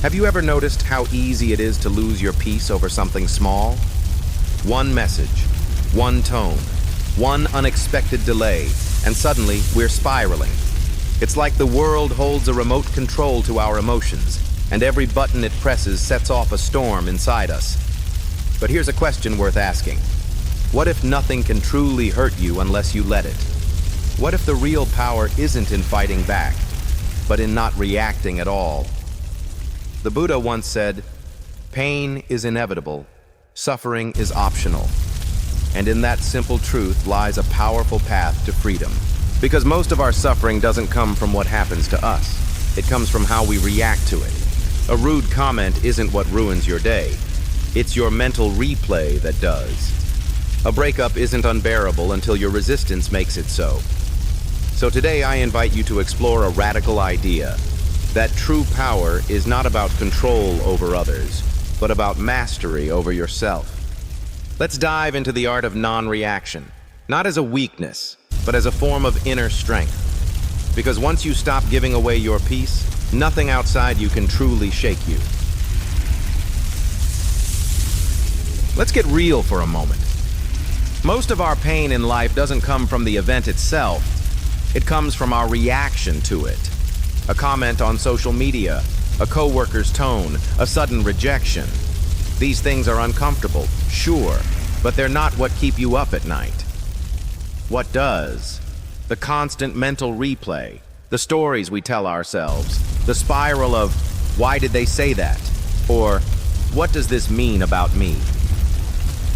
Have you ever noticed how easy it is to lose your peace over something small? One message, one tone, one unexpected delay, and suddenly we're spiraling. It's like the world holds a remote control to our emotions, and every button it presses sets off a storm inside us. But here's a question worth asking. What if nothing can truly hurt you unless you let it? What if the real power isn't in fighting back, but in not reacting at all? The Buddha once said, "Pain is inevitable, suffering is optional." And in that simple truth lies a powerful path to freedom. Because most of our suffering doesn't come from what happens to us. It comes from how we react to it. A rude comment isn't what ruins your day. It's your mental replay that does. A breakup isn't unbearable until your resistance makes it so. So today I invite you to explore a radical idea, that true power is not about control over others, but about mastery over yourself. Let's dive into the art of non-reaction, not as a weakness, but as a form of inner strength. Because once you stop giving away your peace, nothing outside you can truly shake you. Let's get real for a moment. Most of our pain in life doesn't come from the event itself. It comes from our reaction to it. A comment on social media, a coworker's tone, a sudden rejection. These things are uncomfortable, sure, but they're not what keep you up at night. What does? The constant mental replay, the stories we tell ourselves, the spiral of, "Why did they say that?" Or, "What does this mean about me?"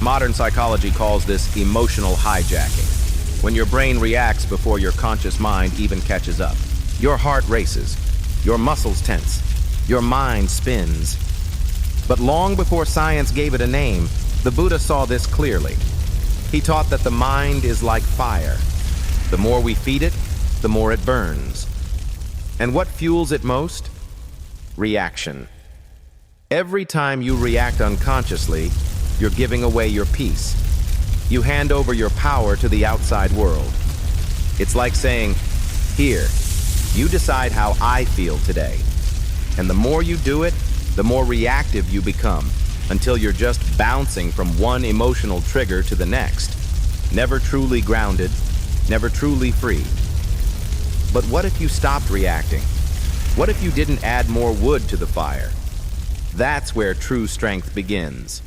Modern psychology calls this emotional hijacking, when your brain reacts before your conscious mind even catches up. Your heart races, your muscles tense, your mind spins. But long before science gave it a name, the Buddha saw this clearly. He taught that the mind is like fire. The more we feed it, the more it burns. And what fuels it most? Reaction. Every time you react unconsciously, you're giving away your peace. You hand over your power to the outside world. It's like saying, "Here, you decide how I feel today." And the more you do it, the more reactive you become, until you're just bouncing from one emotional trigger to the next, never truly grounded, never truly free. But what if you stopped reacting? What if you didn't add more wood to the fire? That's where true strength begins.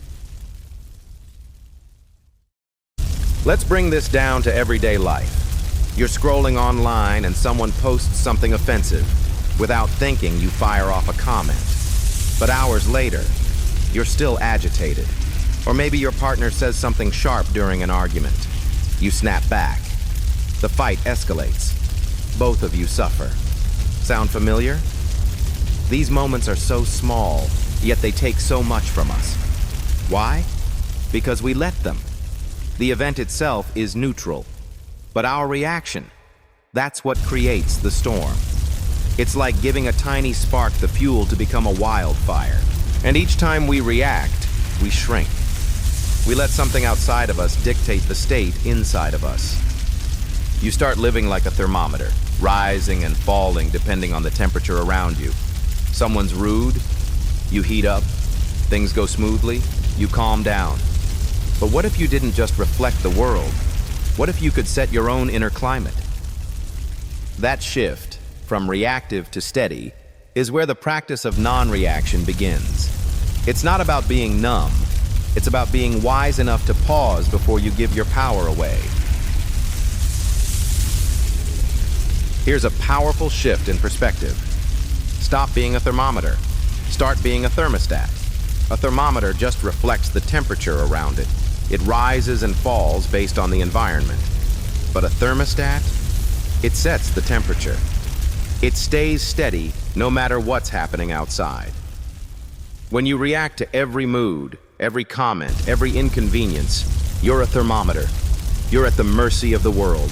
Let's bring this down to everyday life. You're scrolling online and someone posts something offensive. Without thinking, you fire off a comment. But hours later, you're still agitated. Or maybe your partner says something sharp during an argument. You snap back. The fight escalates. Both of you suffer. Sound familiar? These moments are so small, yet they take so much from us. Why? Because we let them. The event itself is neutral, but our reaction, that's what creates the storm. It's like giving a tiny spark the fuel to become a wildfire. And each time we react, we shrink. We let something outside of us dictate the state inside of us. You start living like a thermometer, rising and falling depending on the temperature around you. Someone's rude, you heat up. Things go smoothly, you calm down. But what if you didn't just reflect the world? What if you could set your own inner climate? That shift, from reactive to steady, is where the practice of non-reaction begins. It's not about being numb. It's about being wise enough to pause before you give your power away. Here's a powerful shift in perspective. Stop being a thermometer. Start being a thermostat. A thermometer just reflects the temperature around it. It rises and falls based on the environment. But a thermostat, it sets the temperature. It stays steady no matter what's happening outside. When you react to every mood, every comment, every inconvenience, you're a thermometer. You're at the mercy of the world.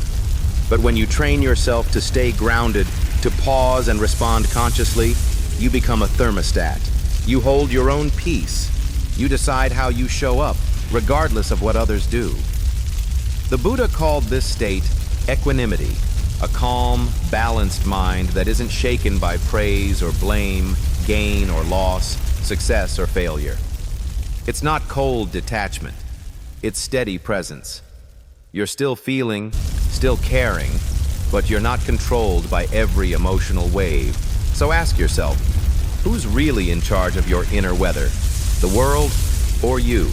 But when you train yourself to stay grounded, to pause and respond consciously, you become a thermostat. You hold your own peace. You decide how you show up, regardless of what others do. The Buddha called this state equanimity, a calm, balanced mind that isn't shaken by praise or blame, gain or loss, success or failure. It's not cold detachment. It's steady presence. You're still feeling, still caring, but you're not controlled by every emotional wave. So ask yourself, who's really in charge of your inner weather? The world or you?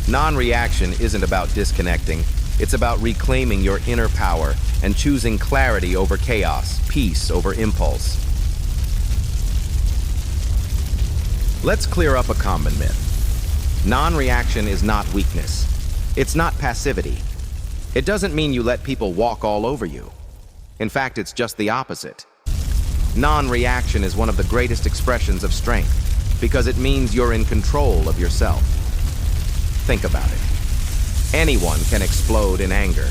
Non-reaction isn't about disconnecting. It's about reclaiming your inner power and choosing clarity over chaos, peace over impulse. Let's clear up a common myth. Non-reaction is not weakness. It's not passivity. It doesn't mean you let people walk all over you. In fact, it's just the opposite. Non-reaction is one of the greatest expressions of strength because it means you're in control of yourself. Think about it. Anyone can explode in anger.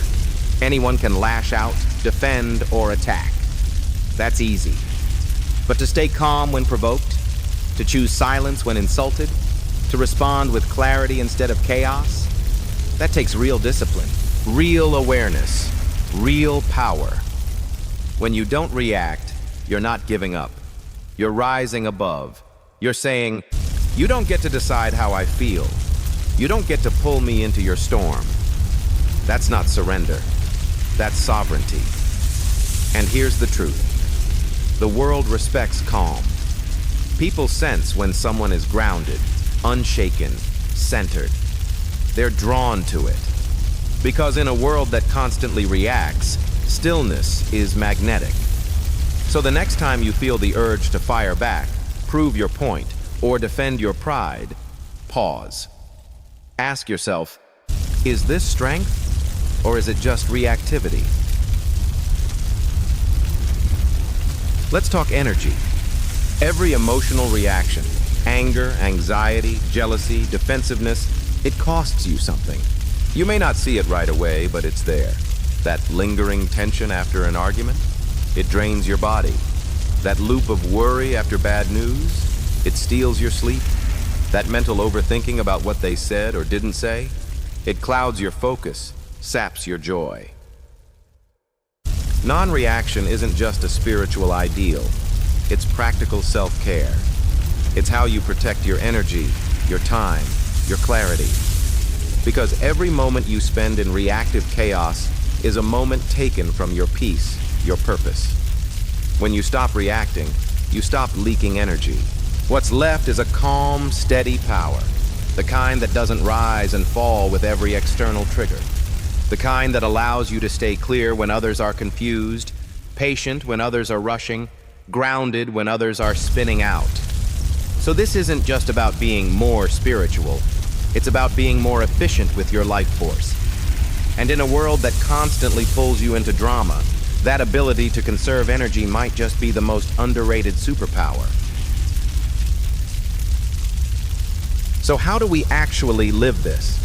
Anyone can lash out, defend, or attack. That's easy. But to stay calm when provoked, to choose silence when insulted, to respond with clarity instead of chaos, that takes real discipline, real awareness, real power. When you don't react, you're not giving up. You're rising above. You're saying, you don't get to decide how I feel. You don't get to pull me into your storm. That's not surrender. That's sovereignty. And here's the truth. The world respects calm. People sense when someone is grounded, unshaken, centered. They're drawn to it. Because in a world that constantly reacts, stillness is magnetic. So the next time you feel the urge to fire back, prove your point, or defend your pride, pause. Ask yourself, is this strength, or is it just reactivity? Let's talk energy. Every emotional reaction, anger, anxiety, jealousy, defensiveness, it costs you something. You may not see it right away, but it's there. That lingering tension after an argument, it drains your body. That loop of worry after bad news, it steals your sleep. That mental overthinking about what they said or didn't say, it clouds your focus, saps your joy. Non-reaction isn't just a spiritual ideal. It's practical self-care. It's how you protect your energy, your time, your clarity. Because every moment you spend in reactive chaos is a moment taken from your peace, your purpose. When you stop reacting, you stop leaking energy. What's left is a calm, steady power. The kind that doesn't rise and fall with every external trigger. The kind that allows you to stay clear when others are confused, patient when others are rushing, grounded when others are spinning out. So this isn't just about being more spiritual. It's about being more efficient with your life force. And in a world that constantly pulls you into drama, that ability to conserve energy might just be the most underrated superpower. So how do we actually live this?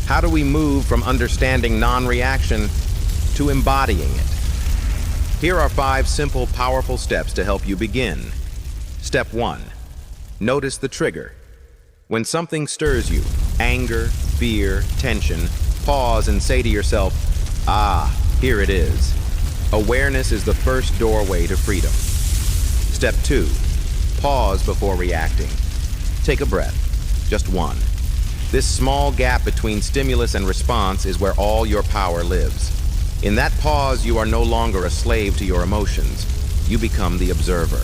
How do we move from understanding non-reaction to embodying it? Here are 5 simple, powerful steps to help you begin. Step 1. Notice the trigger. When something stirs you, anger, fear, tension, pause and say to yourself, here it is. Awareness is the first doorway to freedom. Step 2. Pause before reacting. Take a breath. Just one. This small gap between stimulus and response is where all your power lives. In that pause, you are no longer a slave to your emotions. You become the observer.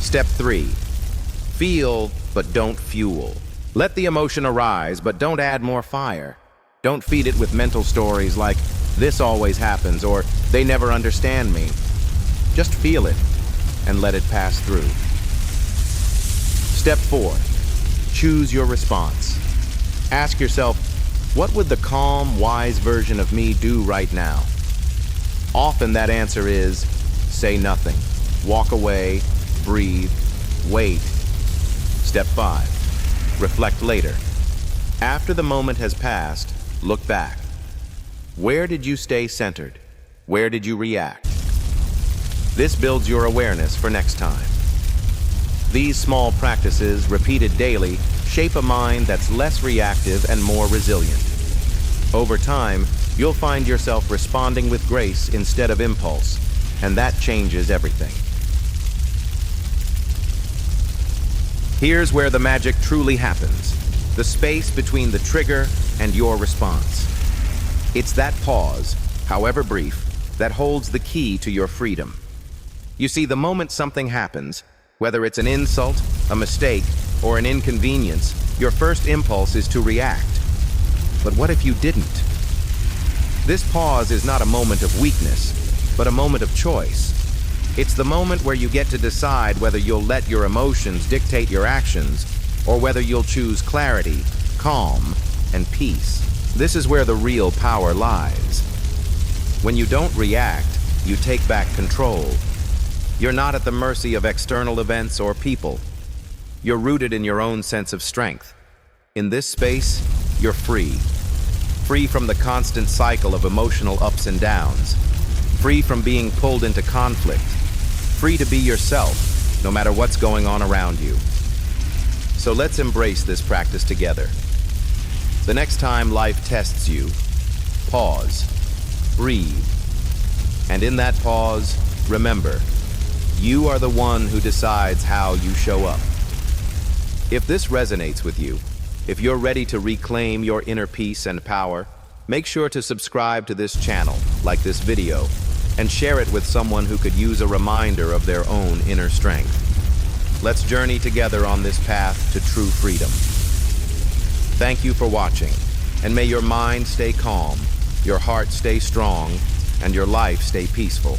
Step 3. Feel, but don't fuel. Let the emotion arise, but don't add more fire. Don't feed it with mental stories like, this always happens, or they never understand me. Just feel it, and let it pass through. Step 4. Choose your response. Ask yourself, what would the calm, wise version of me do right now? Often that answer is, say nothing. Walk away, breathe, wait. Step 5. Reflect later. After the moment has passed, look back. Where did you stay centered? Where did you react? This builds your awareness for next time. These small practices, repeated daily, shape a mind that's less reactive and more resilient. Over time, you'll find yourself responding with grace instead of impulse, and that changes everything. Here's where the magic truly happens, the space between the trigger and your response. It's that pause, however brief, that holds the key to your freedom. You see, the moment something happens, whether it's an insult, a mistake, or an inconvenience, your first impulse is to react. But what if you didn't? This pause is not a moment of weakness, but a moment of choice. It's the moment where you get to decide whether you'll let your emotions dictate your actions, or whether you'll choose clarity, calm, and peace. This is where the real power lies. When you don't react, you take back control. You're not at the mercy of external events or people. You're rooted in your own sense of strength. In this space, you're free. Free from the constant cycle of emotional ups and downs. Free from being pulled into conflict. Free to be yourself, no matter what's going on around you. So let's embrace this practice together. The next time life tests you, pause, breathe, and in that pause, remember, you are the one who decides how you show up. If this resonates with you, if you're ready to reclaim your inner peace and power, make sure to subscribe to this channel, like this video, and share it with someone who could use a reminder of their own inner strength. Let's journey together on this path to true freedom. Thank you for watching, and may your mind stay calm, your heart stay strong, and your life stay peaceful.